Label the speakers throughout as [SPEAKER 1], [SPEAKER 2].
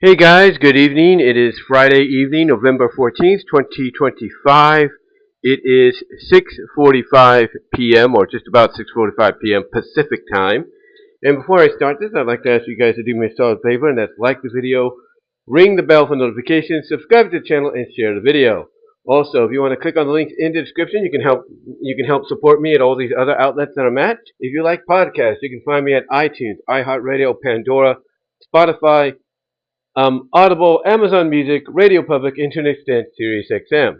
[SPEAKER 1] Hey guys, good evening. It is Friday evening, November 14th, 2025. It is 6:45 p.m. or just about 6:45 p.m. Pacific time. And before I start this, I'd like to ask you guys to do me a solid favor, and that's like the video, ring the bell for notifications, subscribe to the channel, and share the video. Also, if you want to click on the links in the description, you can help support me at all these other outlets that I'm at. If you like podcasts, you can find me at iTunes, iHeartRadio, Pandora, Spotify, Audible, Amazon Music, Radio Public, Internet Extend, SiriusXM.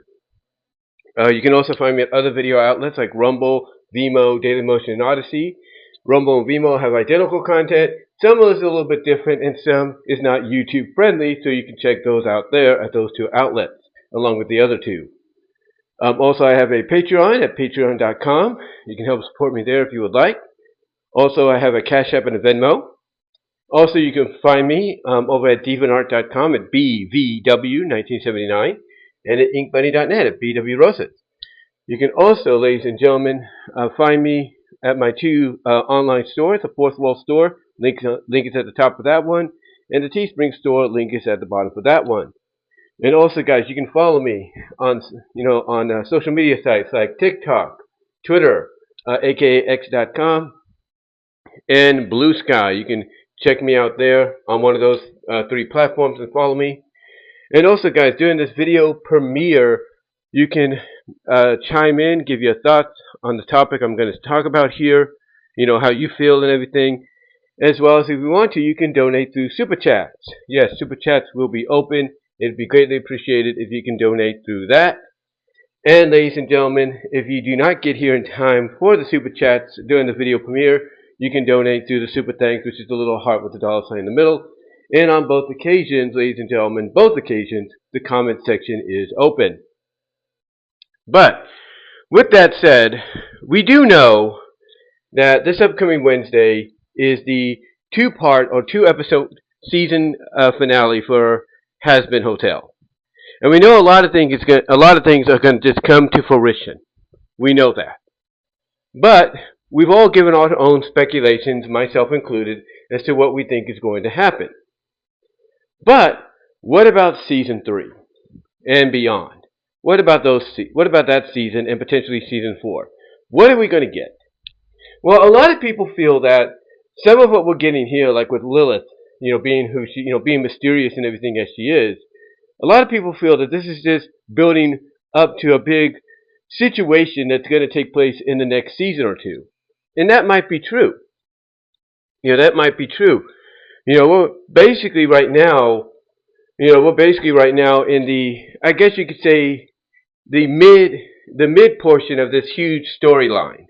[SPEAKER 1] You can also find me at other video outlets like Rumble, VENMO, Dailymotion, and Odyssey. Rumble and VENMO have identical content. Some is a little bit different, and some is not YouTube friendly, so you can check those out there at those two outlets, along with the other two. Also, I have a Patreon at patreon.com. You can help support me there if you would like. Also, I have a Cash App and a Venmo. Also, you can find me over at deviantart.com at BVW1979 and at inkbunny.net at BWRosas. You can also, ladies and gentlemen, find me at my two online stores, the Fourth Wall store, link is at the top of that one, and the Teespring store, link is at the bottom of that one. And also, guys, you can follow me on social media sites like TikTok, Twitter, aka X.com, and Blue Sky. You can check me out there on one of those three platforms and follow me. And also, guys, during this video premiere, you can chime in, give your thoughts on the topic I'm going to talk about here, how you feel and everything. As well as, if you want to, you can donate through SuperChats. Yes, SuperChats will be open. It'd be greatly appreciated if you can donate through that. And ladies and gentlemen, if you do not get here in time for the SuperChats during the video premiere, you can donate through the Super Thanks, which is the little heart with the dollar sign in the middle. And on both occasions, ladies and gentlemen, both occasions, the comment section is open. But with that said, we do know that this upcoming Wednesday is the two-part or two-episode season finale for Hazbin Hotel, and we know a lot of things are going to just come to fruition. We know that, but we've all given our own speculations, myself included, as to what we think is going to happen. But what about season 3 and beyond? What about that season and potentially season 4? What are we going to get? Well, a lot of people feel that some of what we're getting here, like with Lilith, being who she, being mysterious and everything as she is, a lot of people feel that this is just building up to a big situation that's going to take place in the next season or two. And that might be true. That might be true. We're basically right now in the, I guess you could say, the mid portion of this huge storyline.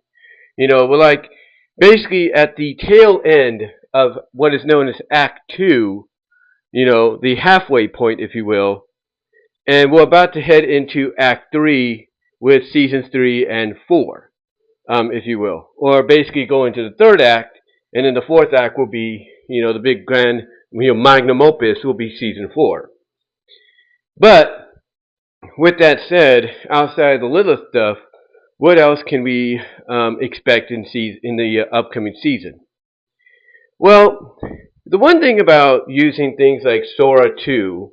[SPEAKER 1] We're like basically at the tail end of what is known as Act 2, the halfway point, if you will. And we're about to head into Act 3 with seasons 3 and 4, if you will. Or basically go into the third act, and then the fourth act will be, the big grand, magnum opus will be season 4. But with that said, outside of the Lilith stuff, what else can we expect in the upcoming season? Well, the one thing about using things like Sora 2,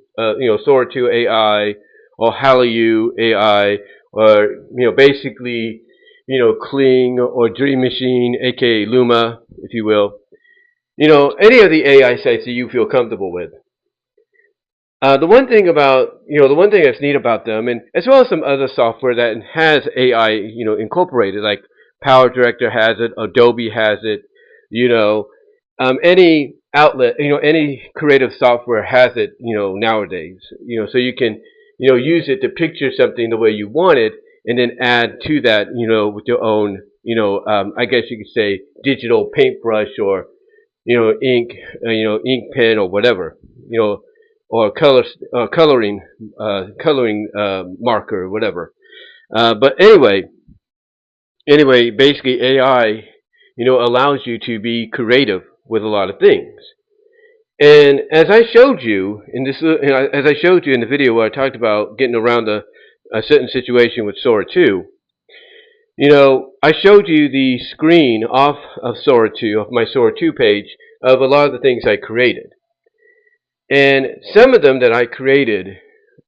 [SPEAKER 1] Sora 2 AI, or Hallyu AI, or basically, Kling or Dream Machine, aka Luma, if you will, any of the AI sites that you feel comfortable with. The one thing that's neat about them, and as well as some other software that has AI, incorporated, like Power Director has it, Adobe has it, any outlet, any creative software has it, nowadays, so you can, use it to picture something the way you want it, and then add to that, with your own, I guess you could say digital paintbrush or, ink pen or whatever, or coloring marker or whatever. But anyway, basically AI, allows you to be creative with a lot of things. And as I showed you in the video where I talked about getting around a certain situation with Sora 2, I showed you the screen off of Sora 2, off my Sora 2 page, of a lot of the things I created. And some of them that I created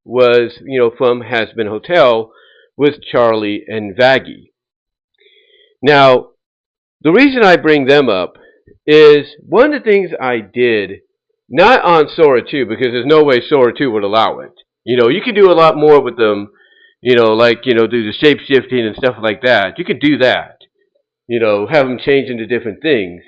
[SPEAKER 1] was, from Hazbin Hotel with Charlie and Vaggie. Now, the reason I bring them up is one of the things I did, not on Sora 2, because there's no way Sora 2 would allow it. You can do a lot more with them, like, do the shape-shifting and stuff like that. You can do that, have them change into different things.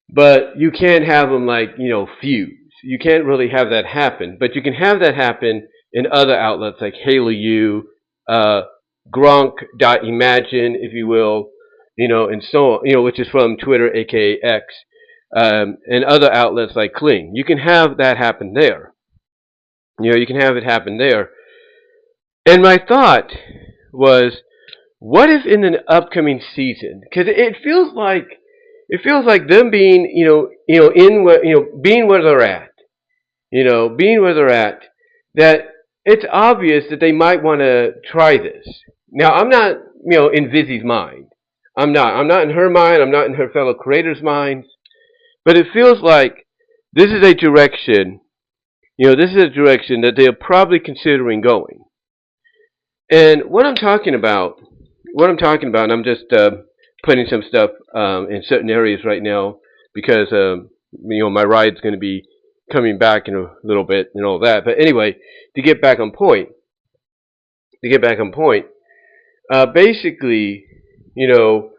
[SPEAKER 1] But you can't have them, like, fuse. You can't really have that happen. But you can have that happen in other outlets like HaloU, Gronk.imagine, if you will, and so on, which is from Twitter, aka X, and other outlets like Kling. You can have that happen there. You can have it happen there. And my thought was, what if in an upcoming season? Because it feels like them being, being where they're at, being where they're at, that it's obvious that they might want to try this. Now, I'm not, in Vizzy's mind. I'm not in her mind. I'm not in her fellow creators' minds. But it feels like this is a direction, that they're probably considering going. And what I'm talking about, and I'm just putting some stuff in certain areas right now because, my ride's going to be coming back in a little bit and all that. But anyway, to get back on point, basically, one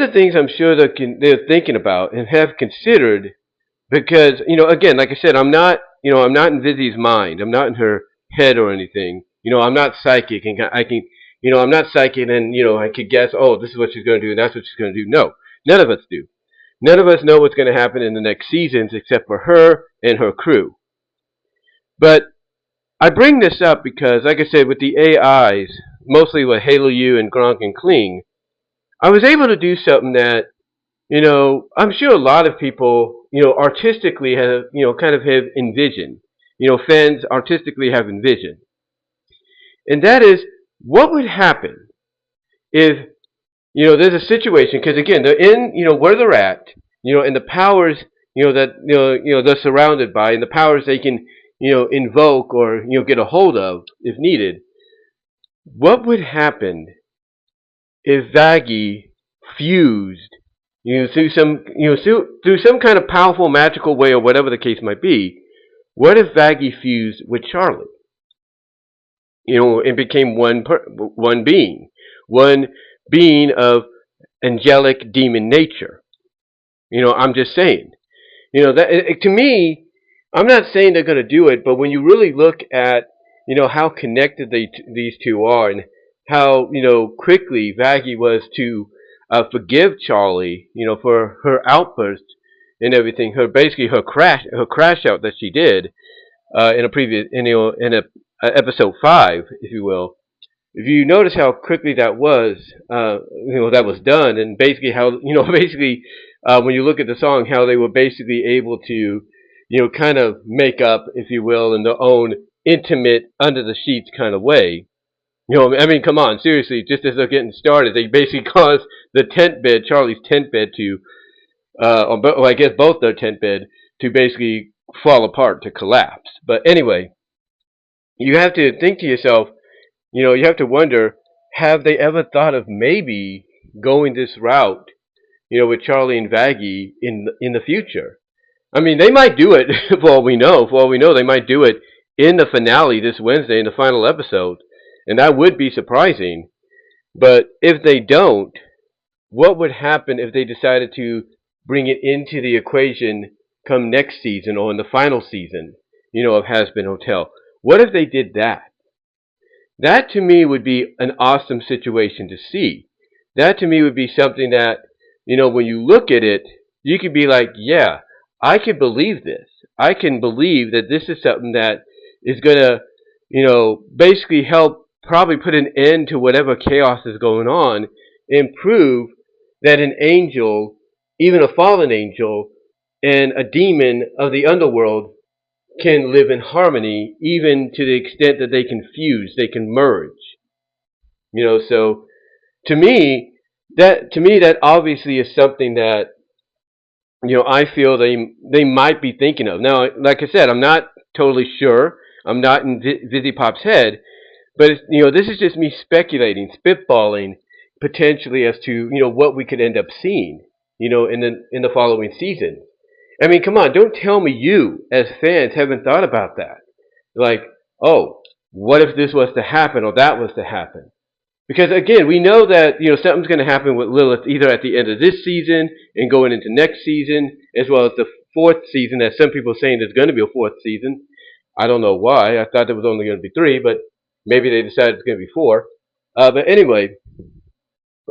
[SPEAKER 1] of the things I'm sure they're thinking about and have considered, because, again, like I said, I'm not in Vizzy's mind. I'm not in her head or anything. I'm not psychic, and I can, I'm not psychic, and, I could guess, oh, this is what she's going to do, and that's what she's going to do. No, none of us do. None of us know what's going to happen in the next seasons except for her and her crew. But I bring this up because, like I said, with the AIs, mostly with HaloU and Gronk and Kling, I was able to do something that, I'm sure a lot of people, artistically have, kind of have envisioned. Fans artistically have envisioned. And that is, what would happen if, there's a situation, because again, they're in, where they're at, and the powers, that, they're surrounded by, and the powers they can, invoke or, get a hold of if needed. What would happen if Vaggie fused, through some, through some kind of powerful magical way or whatever the case might be? What if Vaggie fused with Charlie? And became one being of angelic demon nature. I'm just saying. That to me, I'm not saying they're going to do it, but when you really look at, how connected these two are, and how, quickly Vaggie was to forgive Charlie, for her outburst and everything, basically her crash out that she did in a previous, episode 5, if you will. If you notice how quickly that was, that was done, and basically how, when you look at the song, how they were basically able to, kind of make up, if you will, in their own intimate, under the sheets kind of way. Come on, seriously, just as they're getting started, they basically caused the tent bed, Charlie's tent bed, to, or I guess both their tent bed, to basically fall apart, to collapse. But anyway, you have to think to yourself, you have to wonder, have they ever thought of maybe going this route, with Charlie and Vaggie in the future? They might do it, for all we know. For all we know, they might do it in the finale this Wednesday, in the final episode. And that would be surprising. But if they don't, what would happen if they decided to bring it into the equation come next season, or in the final season, of Hazbin Hotel? What if they did that? That to me would be an awesome situation to see. That to me would be something that, when you look at it, you could be like, yeah, I can believe this. I can believe that this is something that is going to, basically help probably put an end to whatever chaos is going on, and prove that an angel, even a fallen angel, and a demon of the underworld can live in harmony, even to the extent that they can fuse, they can merge. So to me that obviously is something that I feel they might be thinking of. Now, like I said, I'm not totally sure. I'm not in Vizzy Pop's head, but this is just me speculating, spitballing, potentially as to what we could end up seeing, in the following season. I mean, come on, don't tell me you as fans haven't thought about that. Like, oh, what if this was to happen or that was to happen? Because again, we know that something's going to happen with Lilith either at the end of this season and going into next season, as well as the fourth season. That some people are saying there's going to be a fourth season. I don't know why. I thought there was only going to be three, but maybe they decided it's going to be four. But anyway,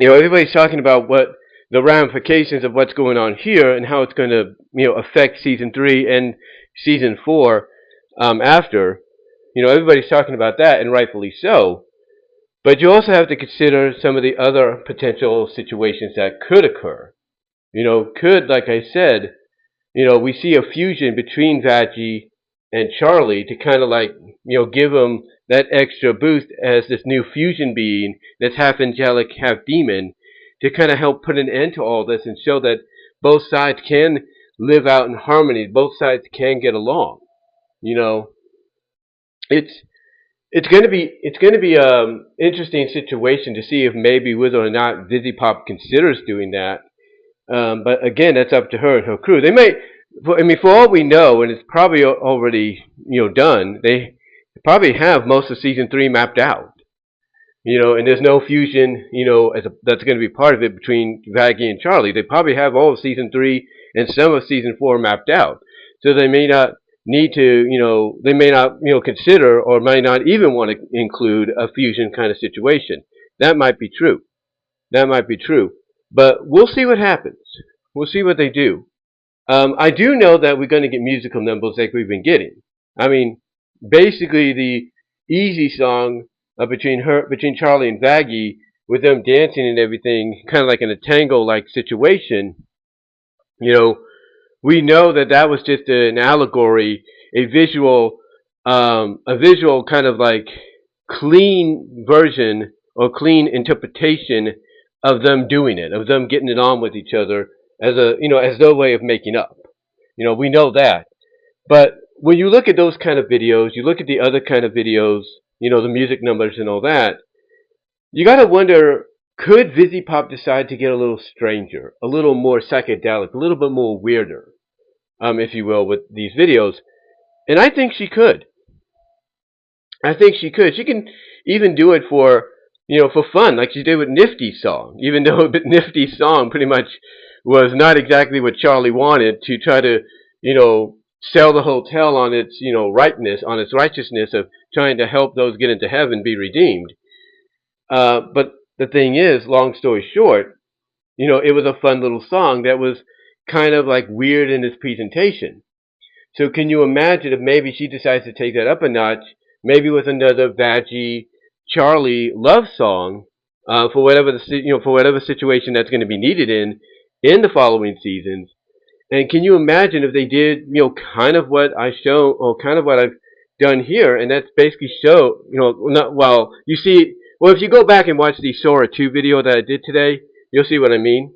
[SPEAKER 1] everybody's talking about what the ramifications of what's going on here and how it's going to affect season 3 and season 4 after. Everybody's talking about that, and rightfully so. But you also have to consider some of the other potential situations that could occur. Like I said, we see a fusion between Vaggie and Charlie to kind of give them that extra boost as this new fusion being that's half angelic, half demon, to kind of help put an end to all this and show that both sides can live out in harmony, both sides can get along. It's going to be interesting situation to see if maybe whether or not Vizzy Pop considers doing that. But again, that's up to her and her crew. They may, for all we know, and it's probably already done. They probably have most of season 3 mapped out. And there's no fusion, that's going to be part of it between Vaggie and Charlie. They probably have all of season 3 and some of season 4 mapped out. So they may not need to, they may not, consider or may not even want to include a fusion kind of situation. That might be true. That might be true. But we'll see what happens. We'll see what they do. I do know that we're going to get musical numbers like we've been getting. I mean, basically the easy song between Charlie and Vaggie, with them dancing and everything, kind of like in a tango-like situation. We know that was just an allegory, a visual kind of like clean version or clean interpretation of them doing it, of them getting it on with each other as as their way of making up. We know that. But when you look at those kind of videos, you look at the other kind of videos, the music numbers and all that, you got to wonder, could Vizzy Pop decide to get a little stranger, a little more psychedelic, a little bit more weirder, if you will, with these videos? And I think she could. I think she could. She can even do it for fun, like she did with Nifty's song, even though Nifty's song pretty much was not exactly what Charlie wanted, to try to, sell the hotel on its, rightness, on its righteousness of trying to help those get into heaven be redeemed. But the thing is, long story short, it was a fun little song that was kind of like weird in its presentation. So can you imagine if maybe she decides to take that up a notch, maybe with another Vaggie Charlie love song, for whatever situation that's going to be needed in the following seasons. And can you imagine if they did, kind of what I show, or kind of what I've done here, and that's basically show, if you go back and watch the Sora 2 video that I did today, you'll see what I mean.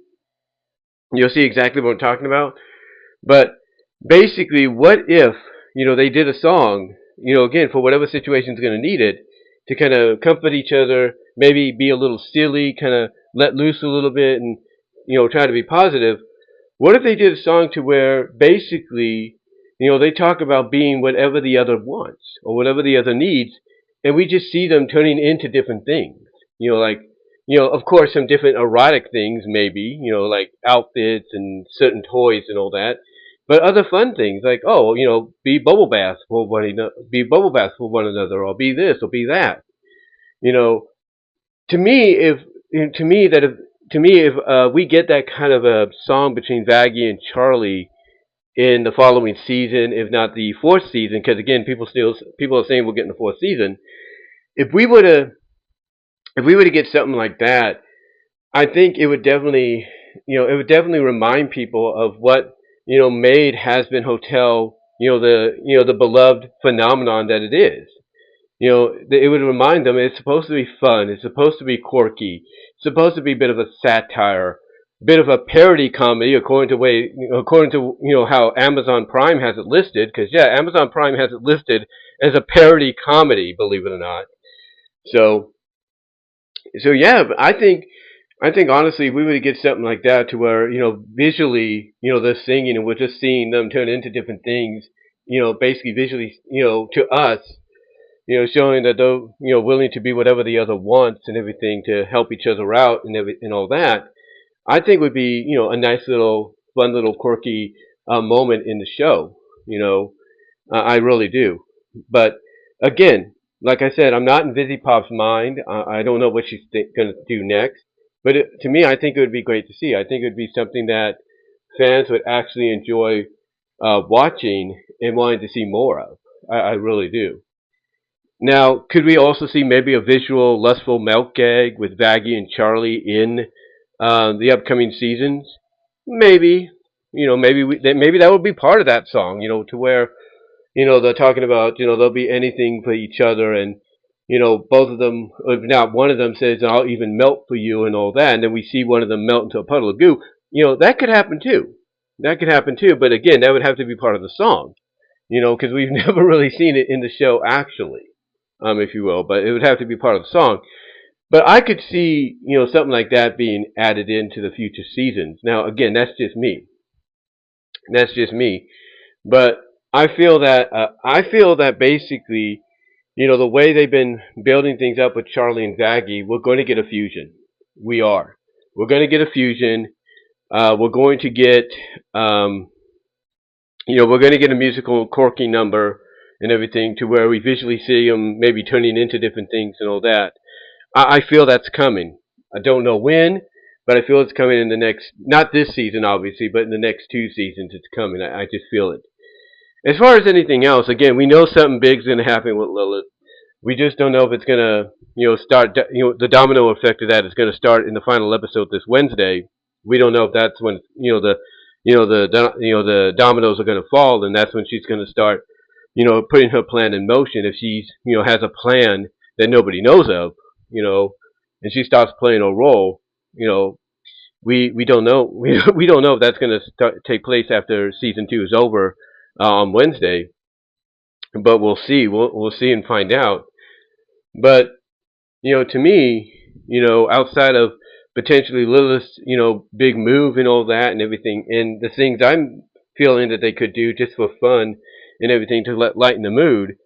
[SPEAKER 1] You'll see exactly what I'm talking about. But basically, what if, they did a song, again, for whatever situation is going to need it, to kind of comfort each other, maybe be a little silly, kind of let loose a little bit, and, try to be positive. What if they did a song to where basically, they talk about being whatever the other wants or whatever the other needs, and we just see them turning into different things. Of course, some different erotic things maybe, like outfits and certain toys and all that. But other fun things like, be bubble baths for one another, or be this or be that. To me, if we get that kind of a song between Vaggie and Charlie in the following season, if not the fourth season, because again, people are saying we're getting the fourth season. If we were to get something like that, I think it would definitely remind people of what made Hazbin Hotel the beloved phenomenon that it is. It would remind them it's supposed to be fun, it's supposed to be quirky, it's supposed to be a bit of a satire, bit of a parody comedy according to how Amazon Prime has it listed. Because yeah, Amazon Prime has it listed as a parody comedy, believe it or not. So yeah, but I think honestly we would get something like that to where visually they're singing and we're just seeing them turn into different things. Basically visually to us showing that they're willing to be whatever the other wants and everything to help each other out and all that. I think would be a nice little fun little quirky moment in the show. I really do. But again, like I said, I'm not in Vizzy Pop's mind. I don't know what she's going to do next. But to me, I think it would be great to see. I think it would be something that fans would actually enjoy watching and wanting to see more of. I really do. Now, could we also see maybe a visual lustful milk gag with Vaggie and Charlie in the upcoming seasons? Maybe. Maybe that would be part of that song. To where they're talking about they'll be anything for each other, and both of them, if not one of them, says I'll even melt for you and all that, and then we see one of them melt into a puddle of goo. That could happen too. That could happen too. But again, that would have to be part of the song. Because we've never really seen it in the show actually, if you will. But it would have to be part of the song. But I could see something like that being added into the future seasons. Now again, that's just me. That's just me. But I feel that basically, the way they've been building things up with Charlie and Vaggie, we're going to get a fusion. We are. We're going to get a fusion. We're going to get, we're going to get a musical quirky number and everything to where we visually see them maybe turning into different things and all that. I feel that's coming. I don't know when, but I feel it's coming in the next, not this season obviously, but in the next 2 seasons it's coming. I just feel it. As far as anything else, again, we know something big's going to happen with Lilith. We just don't know if it's going to, start. The domino effect of that is going to start in the final episode this Wednesday. We don't know if that's when the dominoes are going to fall, and that's when she's going to start, putting her plan in motion. If she's, has a plan that nobody knows of, and she starts playing a role, we don't know. We don't know if that's going to take place after season 2 is over on Wednesday, but we'll see. We'll see and find out. But to me, outside of potentially Lilith's, big move and all that and everything, and the things I'm feeling that they could do just for fun and everything to lighten the mood,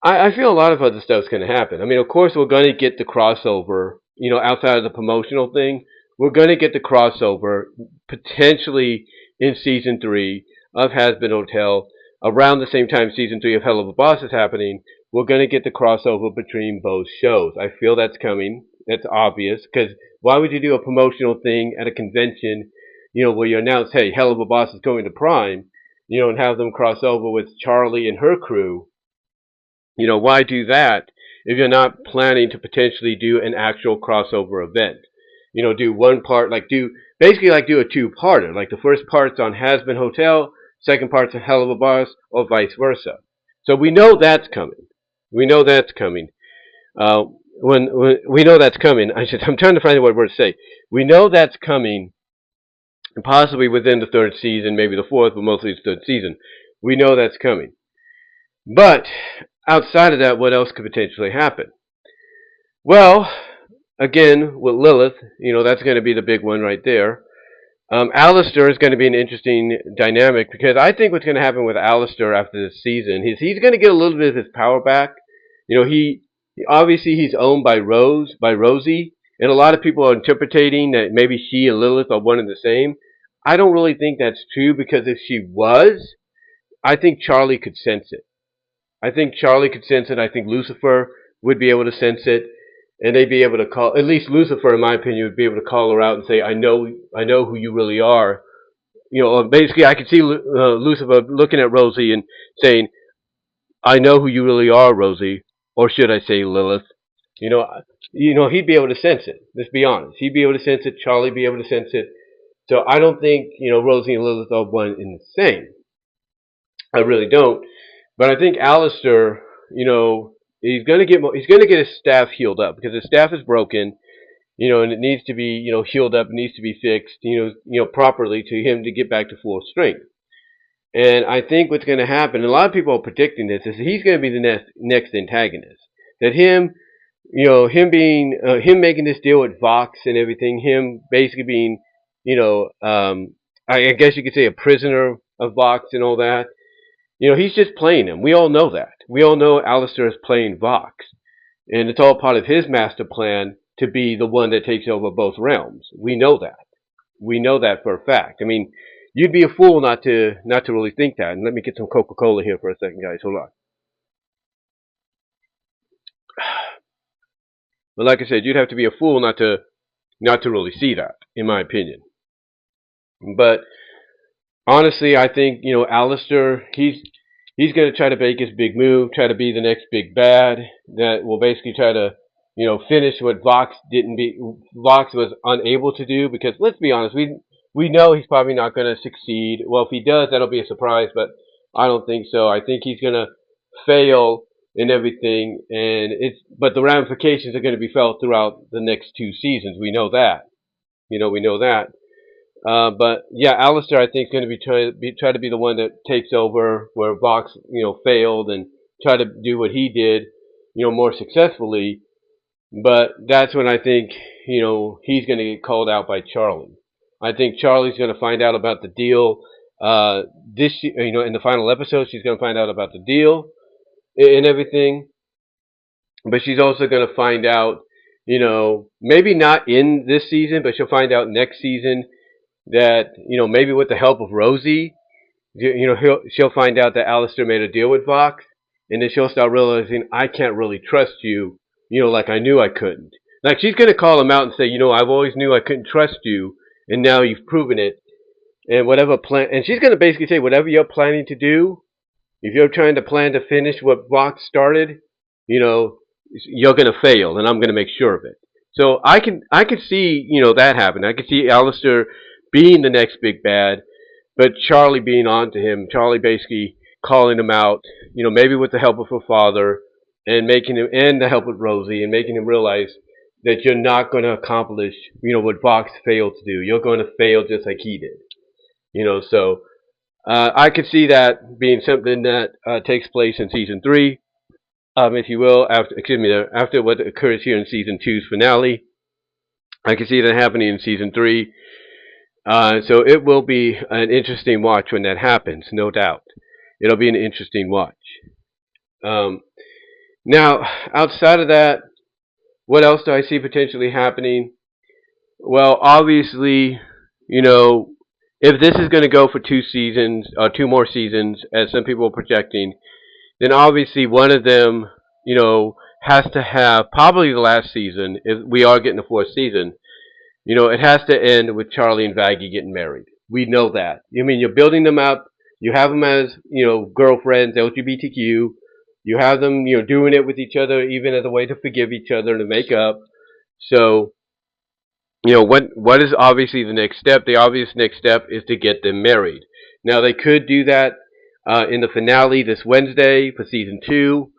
[SPEAKER 1] I feel a lot of other stuff's going to happen. I mean, of course, we're going to get the crossover. Outside of the promotional thing, we're going to get the crossover potentially in season 3 of Hazbin Hotel around the same time season 3 of Hell of a Boss is happening. We're going to get the crossover between both shows. I feel that's coming. That's obvious, because why would you do a promotional thing at a convention, where you announce, hey, Hell of a Boss is going to Prime, and have them cross over with Charlie and her crew? Why do that if you're not planning to potentially do an actual crossover event? Do one part, basically do a two-parter. Like the first part's on Hazbin Hotel, second part's on Hell of a Boss, or vice versa. So we know that's coming. We know that's coming. When we know that's coming, I'm trying to find out what word to say. We know that's coming, possibly within the 3rd season, maybe the 4th, but mostly the 3rd season. We know that's coming. But outside of that, what else could potentially happen? Well, again, with Lilith, that's going to be the big one right there. Alistair is going to be an interesting dynamic, because I think what's going to happen with Alistair after this season is he's going to get a little bit of his power back. He obviously he's owned by Rosie, and a lot of people are interpreting that maybe she and Lilith are one and the same. I don't really think that's true, because if she was, I think Charlie could sense it. I think Charlie could sense it. I think Lucifer would be able to sense it. And they'd be able to call, at least Lucifer, in my opinion, would be able to call her out and say, I know who you really are. Basically, I could see Lucifer looking at Rosie and saying, I know who you really are, Rosie. Or should I say Lilith? He'd be able to sense it. Let's be honest. He'd be able to sense it. Charlie be able to sense it. So I don't think, Rosie and Lilith are one and the same. I really don't. But I think Alistair, he's going to get his staff healed up, because his staff is broken. and it needs to be, healed up, it needs to be fixed, properly to him to get back to full strength. And I think what's going to happen, and a lot of people are predicting this, is that he's going to be the next antagonist. That him making this deal with Vox and everything, him basically being, I guess you could say a prisoner of Vox and all that. He's just playing him. We all know that. We all know Alistair is playing Vox. And it's all part of his master plan to be the one that takes over both realms. We know that. We know that for a fact. I mean, you'd be a fool not to really think that. And let me get some Coca-Cola here for a second, guys. Hold on. But like I said, you'd have to be a fool not to really see that, in my opinion. But honestly, I think, Alistair, he's going to try to make his big move, try to be the next big bad that will basically try to, finish what Vox was unable to do. Because let's be honest, we know he's probably not going to succeed. Well, if he does, that'll be a surprise, but I don't think so. I think he's going to fail in everything, but the ramifications are going to be felt throughout the next 2 seasons. We know that. We know that. But yeah, Alistair, I think, is going to try to be the one that takes over where Vox, failed, and try to do what he did, more successfully. But that's when I think, he's going to get called out by Charlie. I think Charlie's going to find out about the deal. In the final episode, she's going to find out about the deal and everything. But she's also going to find out, maybe not in this season, but she'll find out next season that, maybe with the help of Rosie, she'll find out that Alistair made a deal with Vox, and then she'll start realizing, I can't really trust you, like I knew I couldn't. Like, she's going to call him out and say, I've always knew I couldn't trust you, and now you've proven it. And and she's going to basically say, whatever you're planning to do, if you're trying to plan to finish what Vox started, you're going to fail, and I'm going to make sure of it. So I could see, that happen. I could see Alistair being the next big bad, but Charlie being on to him. Charlie basically calling him out, maybe with the help of her father, and the help of Rosie, and making him realize that you're not going to accomplish, what Vox failed to do. You're going to fail just like he did. So I could see that being something that takes place in season 3, if you will, after what occurs here in season 2's finale. I could see that happening in season 3. So it will be an interesting watch when that happens, no doubt. It'll be an interesting watch. Now, outside of that, what else do I see potentially happening? Well, obviously, if this is going to go for 2 seasons, 2 more seasons, as some people are projecting, then obviously one of them, has to have probably the last season. If we are getting the 4th season, it has to end with Charlie and Vaggie getting married. We know that. I mean, you're building them up. You have them as, girlfriends, LGBTQ. You have them, doing it with each other, even as a way to forgive each other and to make up. So, what is obviously the next step? The obvious next step is to get them married. Now, they could do that in the finale this Wednesday for season 2,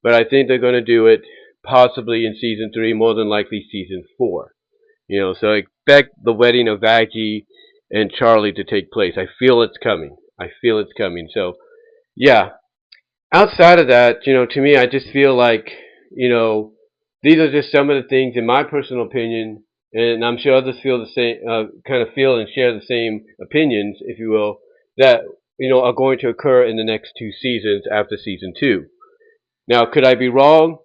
[SPEAKER 1] but I think they're going to do it possibly in season 3, more than likely season 4. So I expect the wedding of Vaggie and Charlie to take place. I feel it's coming. So, yeah. Outside of that, to me, I just feel like, these are just some of the things, in my personal opinion, and I'm sure others feel the same, kind of feel and share the same opinions, if you will, that, are going to occur in the next 2 seasons after season 2. Now, could I be wrong?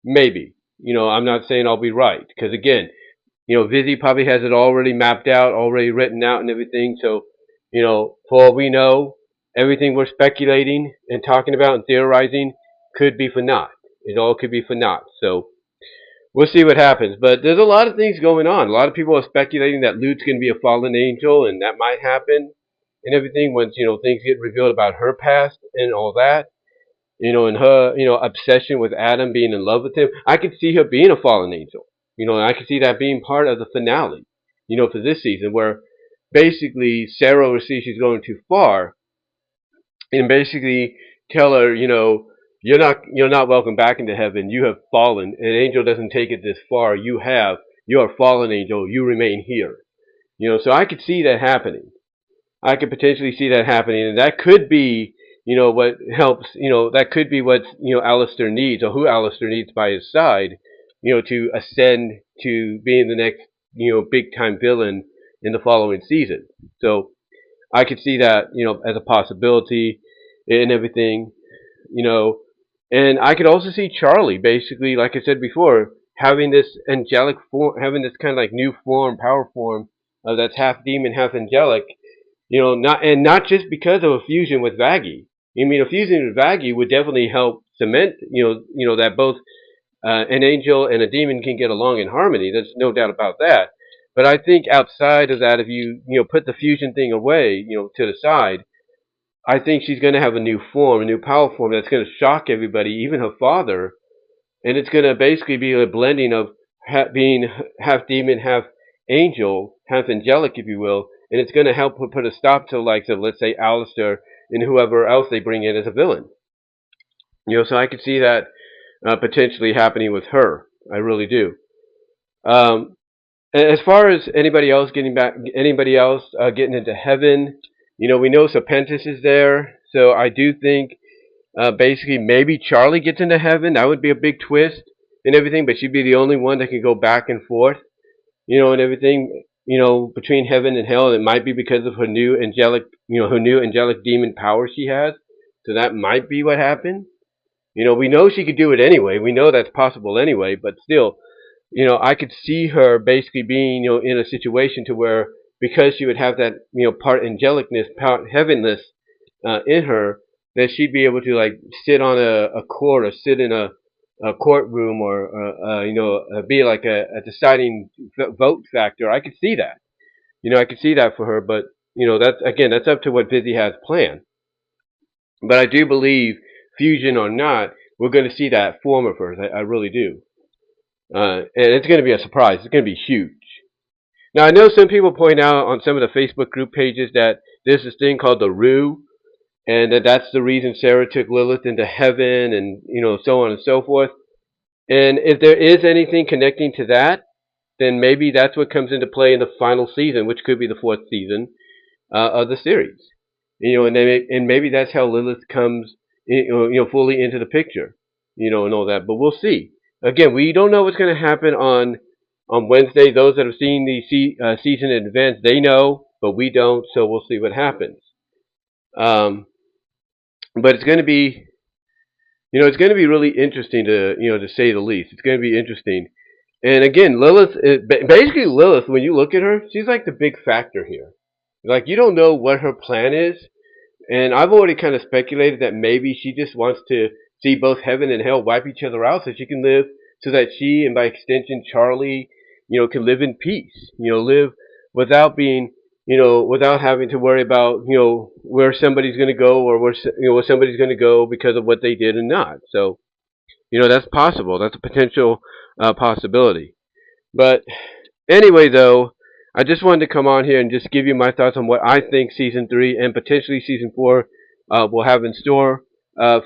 [SPEAKER 1] Maybe. I'm not saying I'll be right, because again, Vizzy probably has it already mapped out, already written out and everything. So, for all we know, everything we're speculating and talking about and theorizing could be for naught. It all could be for naught. So, we'll see what happens. But there's a lot of things going on. A lot of people are speculating that Lute's going to be a fallen angel, and that might happen and everything once, things get revealed about her past and all that. And her, obsession with Adam, being in love with him. I could see her being a fallen angel. And I could see that being part of the finale, for this season, where basically Sarah will see she's going too far, and basically tell her, you're not welcome back into heaven. You have fallen. An angel doesn't take it this far. You have, you are fallen angel, you remain here. So I could see that happening. I could potentially see that happening, and that could be, what helps, that could be what, Alistair needs, or who Alistair needs by his side, to ascend to being the next, big time villain in the following season. So I could see that, as a possibility and everything, you know, and I could also see Charlie, basically, like I said before, having this angelic form, having this kind of like new form, power form, that's half demon, half angelic, not just because of a fusion with Vaggie. I mean, a fusion with Vaggie would definitely help cement, that both an angel and a demon can get along in harmony. There's no doubt about that. But I think outside of that, if you put the fusion thing away, to the side, I think she's going to have a new form, a new power form that's going to shock everybody, even her father, and it's going to basically be a blending of being half demon, half angel, half angelic, if you will, and it's going to help put a stop to, like, so let's say, Alistair and whoever else they bring in as a villain. So I could see that potentially happening with her. I really do. As far as anybody else getting into heaven, we know Serpentis is there, so I do think basically maybe Charlie gets into heaven. That would be a big twist and everything, but she'd be the only one that can go back and forth, and everything, between heaven and hell. And it might be because of her new angelic demon power she has. So that might be what happened. We know she could do it anyway. We know that's possible anyway, but still, I could see her basically being, in a situation to where, because she would have that, part angelicness, part heavenless in her, that she'd be able to, like, sit on a court, or sit in a courtroom, or be like a deciding vote factor. I could see that. I could see that for her, but that's up to what Vizzy has planned. But I do believe, fusion or not, we're going to see that form of hers. I really do. And it's going to be a surprise. It's going to be huge. Now, I know some people point out on some of the Facebook group pages that there's this thing called the Rue, and that's the reason Sarah took Lilith into heaven, and so on and so forth. And if there is anything connecting to that, then maybe that's what comes into play in the final season, which could be the 4th season of the series. And maybe that's how Lilith comes, fully into the picture, and all that. But we'll see. Again, we don't know what's going to happen on Wednesday. Those that have seen the season in advance, they know, but we don't. So we'll see what happens. But it's going to be, it's going to be really interesting to say the least. It's going to be interesting. And again, Lilith, basically Lilith, when you look at her, she's like the big factor here. Like, you don't know what her plan is. And I've already kind of speculated that maybe she just wants to see both heaven and hell wipe each other out, so she can live, so that she, and by extension Charlie, can live in peace. Live without being, without having to worry about, where somebody's going to go, or where somebody's going to go because of what they did and not. So, that's possible. That's a potential possibility. But anyway, though, I just wanted to come on here and just give you my thoughts on what I think Season 3 and potentially Season 4 will have in store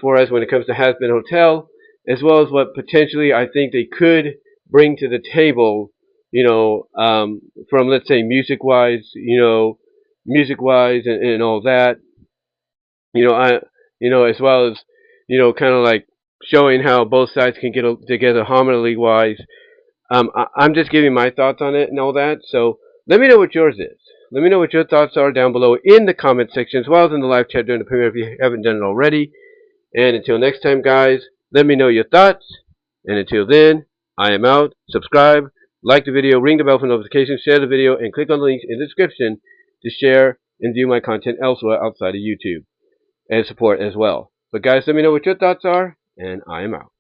[SPEAKER 1] for us when it comes to Hazbin Hotel, as well as what potentially I think they could bring to the table, from, let's say, music-wise, and all that, as well as, kind of like showing how both sides can get together harmony-wise. I'm just giving my thoughts on it and all that, so let me know what yours is. Let me know what your thoughts are down below in the comment section, as well as in the live chat during the premiere if you haven't done it already. And until next time, guys, let me know your thoughts. And until then, I am out. Subscribe, like the video, ring the bell for notifications, share the video, and click on the links in the description to share and view my content elsewhere outside of YouTube, and support as well. But guys, let me know what your thoughts are, and I am out.